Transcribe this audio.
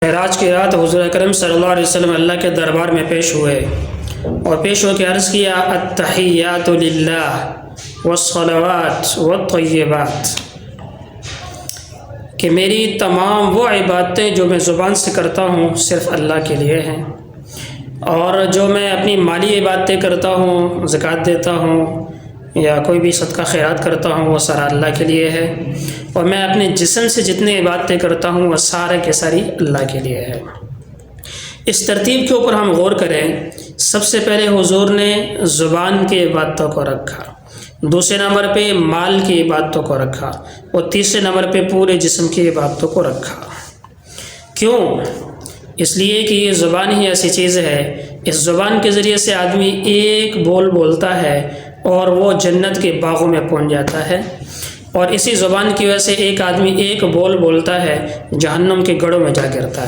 معراج کی رات حضور اکرم صلی اللہ علیہ وسلم اللہ کے دربار میں پیش ہوئے اور پیش ہو کے عرض کیا التحیات للہ والصلوات والطیبات، کہ میری تمام وہ عبادتیں جو میں زبان سے کرتا ہوں صرف اللہ کے لیے ہیں، اور جو میں اپنی مالی عبادتیں کرتا ہوں، زکوٰۃ دیتا ہوں یا کوئی بھی صدقہ خیرات کرتا ہوں، وہ سارا اللہ کے لیے ہے، اور میں اپنے جسم سے جتنے عبادتیں کرتا ہوں وہ سارے کے ساری اللہ کے لیے ہے۔ اس ترتیب کے اوپر ہم غور کریں۔ سب سے پہلے حضور نے زبان کی عبادتوں کو رکھا، دوسرے نمبر پہ مال کی عبادتوں کو رکھا، اور تیسرے نمبر پہ پورے جسم کی عبادتوں کو رکھا۔ کیوں؟ اس لیے کہ یہ زبان ہی ایسی چیز ہے، اس زبان کے ذریعے سے آدمی ایک بول بولتا ہے اور وہ جنت کے باغوں میں پہنچ جاتا ہے، اور اسی زبان کی وجہ سے ایک آدمی ایک بول بولتا ہے جہنم کے گڑھوں میں جا گرتا ہے۔